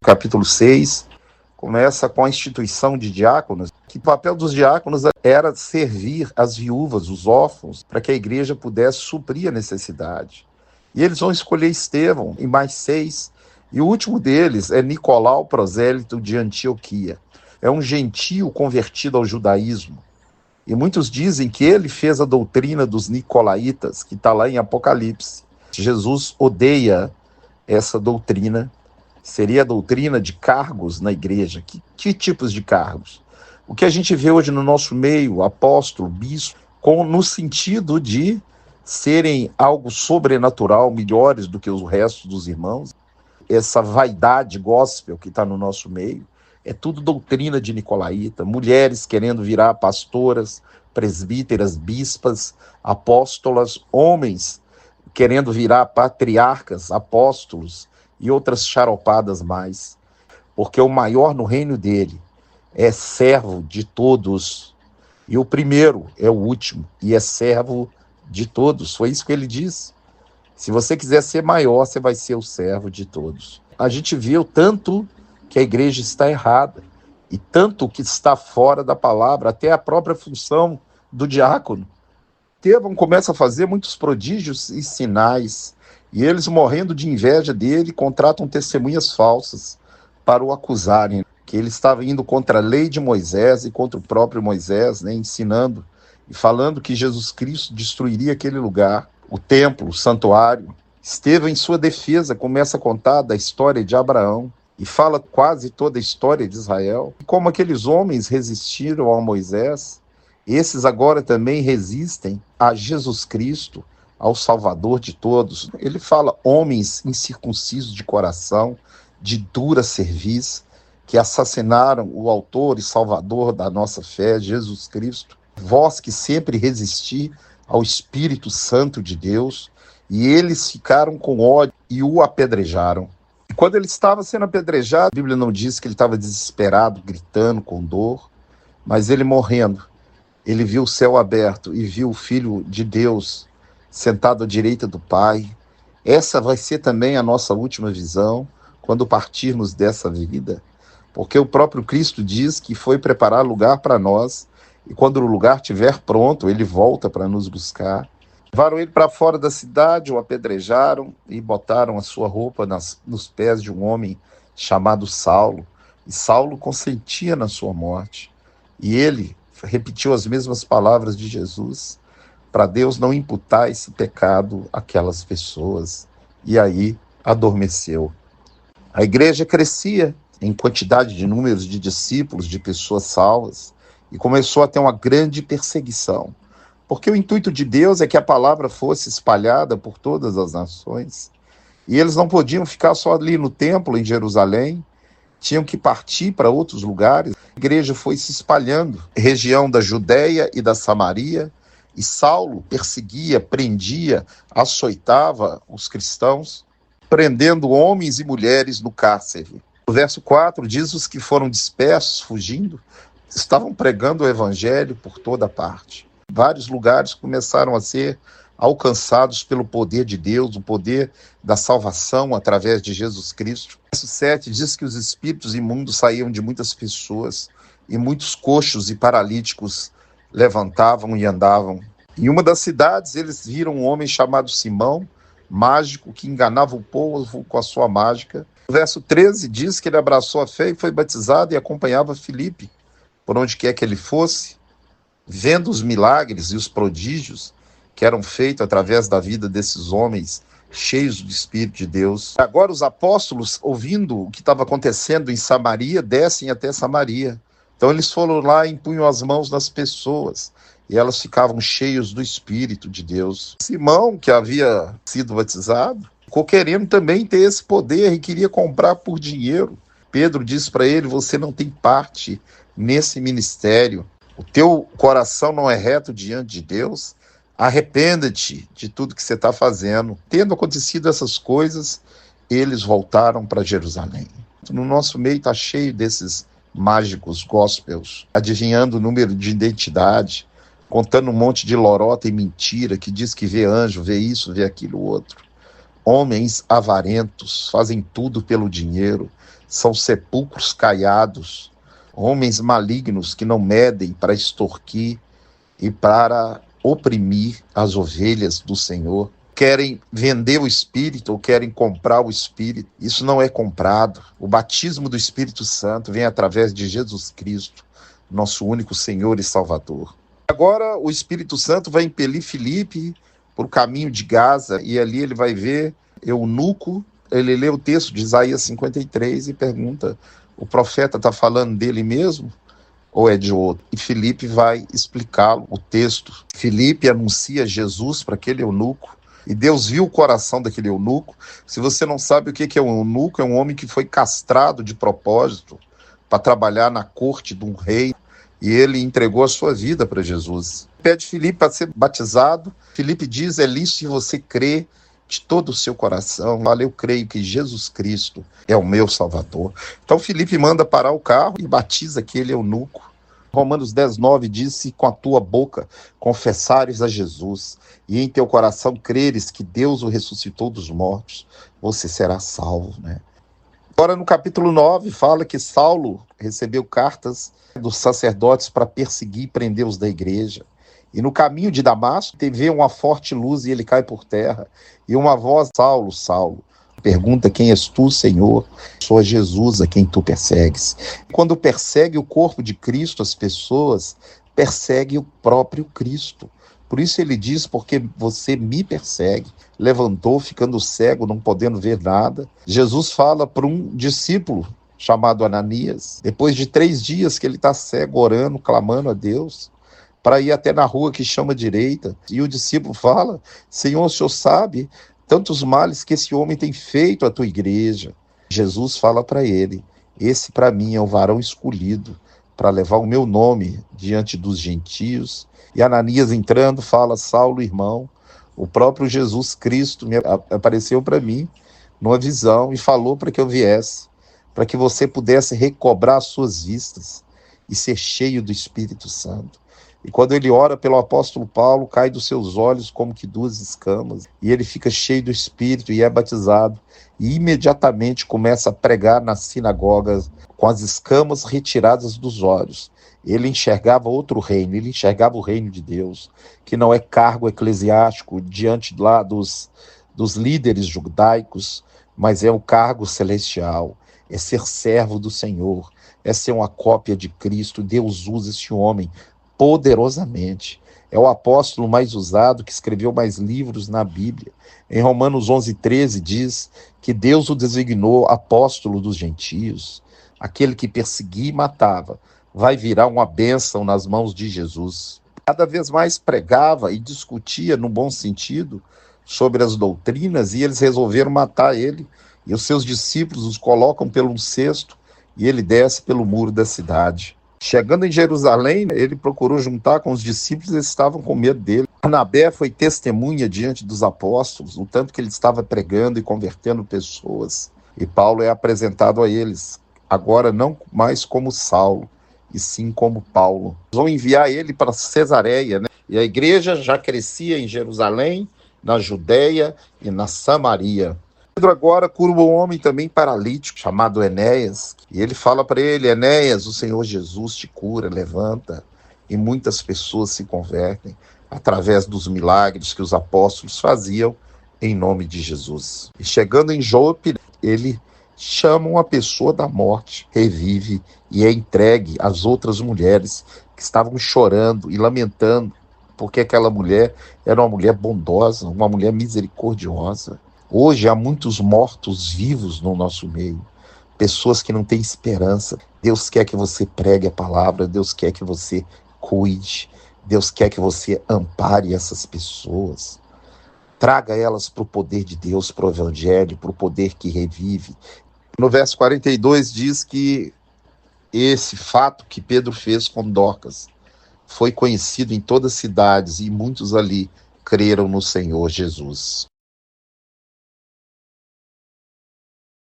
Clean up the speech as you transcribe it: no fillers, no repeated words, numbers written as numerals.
capítulo 6, começa com a instituição de diáconos, que o papel dos diáconos era servir as viúvas, os órfãos, para que a igreja pudesse suprir a necessidade. E eles vão escolher Estevão e mais 6, e o último deles é Nicolau, prosélito de Antioquia. É um gentio convertido ao judaísmo. E muitos dizem que ele fez a doutrina dos nicolaítas, que está lá em Apocalipse. Jesus odeia essa doutrina. Seria a doutrina de cargos na igreja. Que tipos de cargos? O que a gente vê hoje no nosso meio, apóstolo, bispo, no sentido de serem algo sobrenatural, melhores do que os restos dos irmãos. Essa vaidade gospel que está no nosso meio, é tudo doutrina de nicolaíta. Mulheres querendo virar pastoras, presbíteras, bispas, apóstolas, homens querendo virar patriarcas, apóstolos e outras charopadas mais. Porque o maior no reino dele é servo de todos. E o primeiro é o último e é servo de todos. Foi isso que ele disse. Se você quiser ser maior, você vai ser o servo de todos. A gente viu tanto que a igreja está errada e tanto que está fora da palavra, até a própria função do diácono. Estevão começa a fazer muitos prodígios e sinais, e eles, morrendo de inveja dele, contratam testemunhas falsas para o acusarem, que ele estava indo contra a lei de Moisés e contra o próprio Moisés, ensinando e falando que Jesus Cristo destruiria aquele lugar, o templo, o santuário. Estevão, em sua defesa, começa a contar da história de Abraão e fala quase toda a história de Israel. E como aqueles homens resistiram a Moisés, esses agora também resistem a Jesus Cristo, ao Salvador de todos. Ele fala homens incircuncisos de coração, de dura cerviz, que assassinaram o autor e salvador da nossa fé, Jesus Cristo. Vós que sempre resisti ao Espírito Santo de Deus, e eles ficaram com ódio e o apedrejaram. E quando ele estava sendo apedrejado, a Bíblia não diz que ele estava desesperado, gritando com dor, mas ele morrendo, ele viu o céu aberto e viu o Filho de Deus sentado à direita do Pai. Essa vai ser também a nossa última visão, quando partirmos dessa vida, porque o próprio Cristo diz que foi preparar lugar para nós, e quando o lugar estiver pronto, ele volta para nos buscar. Levaram ele para fora da cidade, o apedrejaram e botaram a sua roupa nos pés de um homem chamado Saulo. E Saulo consentia na sua morte. E ele repetiu as mesmas palavras de Jesus, para Deus não imputar esse pecado àquelas pessoas. E aí adormeceu. A igreja crescia em quantidade de números de discípulos, de pessoas salvas, e começou a ter uma grande perseguição. Porque o intuito de Deus é que a palavra fosse espalhada por todas as nações. E eles não podiam ficar só ali no templo, em Jerusalém, tinham que partir para outros lugares. A igreja foi se espalhando, região da Judéia e da Samaria, e Saulo perseguia, prendia, açoitava os cristãos, prendendo homens e mulheres no cárcere. O verso 4 diz: os que foram dispersos, fugindo, estavam pregando o evangelho por toda parte. Vários lugares começaram a ser alcançados pelo poder de Deus, o poder da salvação através de Jesus Cristo. O verso 7 diz que os espíritos imundos saíam de muitas pessoas e muitos coxos e paralíticos levantavam e andavam. Em uma das cidades, eles viram um homem chamado Simão, mágico, que enganava o povo com a sua mágica. O verso 13 diz que ele abraçou a fé e foi batizado e acompanhava Filipe, por onde quer que ele fosse, vendo os milagres e os prodígios que eram feitos através da vida desses homens cheios do Espírito de Deus. Agora os apóstolos, ouvindo o que estava acontecendo em Samaria, descem até Samaria. Então eles foram lá e impunham as mãos nas pessoas, e elas ficavam cheias do Espírito de Deus. Simão, que havia sido batizado, ficou querendo também ter esse poder e queria comprar por dinheiro. Pedro disse para ele: você não tem parte nesse ministério. O teu coração não é reto diante de Deus? Arrependa-te de tudo que você está fazendo. Tendo acontecido essas coisas, eles voltaram para Jerusalém. No nosso meio está cheio desses mágicos gospels, adivinhando o número de identidade, contando um monte de lorota e mentira, que diz que vê anjo, vê isso, vê aquilo outro. Homens avarentos, fazem tudo pelo dinheiro, são sepulcros caiados, homens malignos que não medem para extorquir e para oprimir as ovelhas do Senhor. Querem vender o Espírito ou querem comprar o Espírito. Isso não é comprado. O batismo do Espírito Santo vem através de Jesus Cristo, nosso único Senhor e Salvador. Agora o Espírito Santo vai impelir Filipe para o caminho de Gaza, e ali ele vai ver eunuco. Ele lê o texto de Isaías 53 e pergunta: o profeta está falando dele mesmo ou é de outro? E Filipe vai explicá-lo o texto. Filipe anuncia Jesus para aquele eunuco, e Deus viu o coração daquele eunuco. Se você não sabe o que é um eunuco, é um homem que foi castrado de propósito para trabalhar na corte de um rei, e ele entregou a sua vida para Jesus. Pede Filipe para ser batizado. Filipe diz: é lícito se você crê de todo o seu coração. Olha, eu creio que Jesus Cristo é o meu Salvador. Então Filipe manda parar o carro e batiza aquele eunuco. Romanos 10:9 diz: se com a tua boca confessares a Jesus e em teu coração creres que Deus o ressuscitou dos mortos, você será salvo, né? Agora no capítulo 9 fala que Saulo recebeu cartas dos sacerdotes para perseguir e prender os da igreja. E no caminho de Damasco vê uma forte luz e ele cai por terra. E uma voz: Saulo, Saulo, pergunta: quem és tu, Senhor? Sou Jesus a quem tu persegues. Quando persegue o corpo de Cristo, as pessoas, persegue o próprio Cristo. Por isso ele diz: porque você me persegue. Levantou, ficando cego, não podendo ver nada. Jesus fala para um discípulo chamado Ananias, depois de 3 dias que ele está cego, orando, clamando a Deus, para ir até na rua que chama direita. E o discípulo fala: Senhor, o Senhor sabe tantos males que esse homem tem feito à tua igreja. Jesus fala para ele: esse para mim é o varão escolhido para levar o meu nome diante dos gentios. E Ananias entrando fala: Saulo, irmão, o próprio Jesus Cristo apareceu para mim numa visão e falou para que eu viesse, para que você pudesse recobrar as suas vistas e ser cheio do Espírito Santo. E quando ele ora pelo apóstolo Paulo, cai dos seus olhos como que 2 escamas, e ele fica cheio do Espírito e é batizado, e imediatamente começa a pregar nas sinagogas com as escamas retiradas dos olhos. Ele enxergava outro reino, ele enxergava o reino de Deus, que não é cargo eclesiástico diante lá dos líderes judaicos, mas é o cargo celestial, é ser servo do Senhor, é ser uma cópia de Cristo. Deus usa esse homem poderosamente. É o apóstolo mais usado, que escreveu mais livros na Bíblia. Em Romanos 11:13 diz que Deus o designou apóstolo dos gentios. Aquele que perseguia e matava vai virar uma bênção nas mãos de Jesus. Cada vez mais pregava e discutia, no bom sentido, sobre as doutrinas, e eles resolveram matar ele. E os seus discípulos os colocam pelo cesto e ele desce pelo muro da cidade. Chegando em Jerusalém, ele procurou juntar com os discípulos, eles estavam com medo dele. Barnabé foi testemunha diante dos apóstolos, o tanto que ele estava pregando e convertendo pessoas. E Paulo é apresentado a eles, agora não mais como Saulo, e sim como Paulo. Vão enviar ele para Cesareia, né? E a igreja já crescia em Jerusalém, na Judeia e na Samaria. Pedro agora cura um homem também paralítico, chamado Enéas, e ele fala para ele: Enéas, o Senhor Jesus te cura, levanta. E muitas pessoas se convertem através dos milagres que os apóstolos faziam em nome de Jesus. E chegando em Jope, ele chama uma pessoa da morte, revive e é entregue às outras mulheres que estavam chorando e lamentando, porque aquela mulher era uma mulher bondosa, uma mulher misericordiosa. Hoje há muitos mortos vivos no nosso meio, pessoas que não têm esperança. Deus quer que você pregue a palavra, Deus quer que você cuide, Deus quer que você ampare essas pessoas. Traga elas para o poder de Deus, para o evangelho, para o poder que revive. No verso 42 diz que esse fato que Pedro fez com Dorcas foi conhecido em todas as cidades e muitos ali creram no Senhor Jesus.